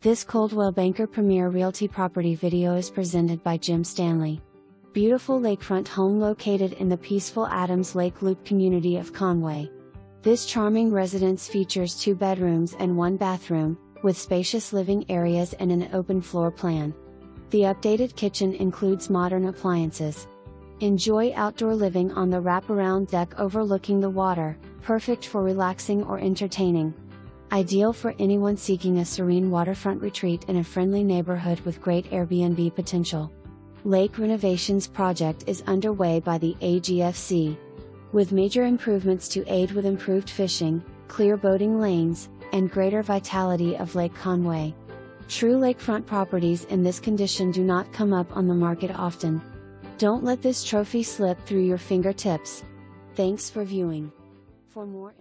This Coldwell Banker Premier Realty property video is presented by Jim Stanley. Beautiful lakefront home located in the peaceful Adams Lake Loop community of Conway. This charming residence features 2 bedrooms and 1 bathroom, with spacious living areas and an open floor plan. The updated kitchen includes modern appliances. Enjoy outdoor living on the wraparound deck overlooking the water, perfect for relaxing or entertaining. Ideal for anyone seeking a serene waterfront retreat in a friendly neighborhood with great Airbnb potential. Lake renovations project is underway by the AGFC. With major improvements to aid with improved fishing, clear boating lanes, and greater vitality of Lake Conway. True lakefront properties in this condition do not come up on the market often. Don't let this trophy slip through your fingertips. Thanks for viewing. For more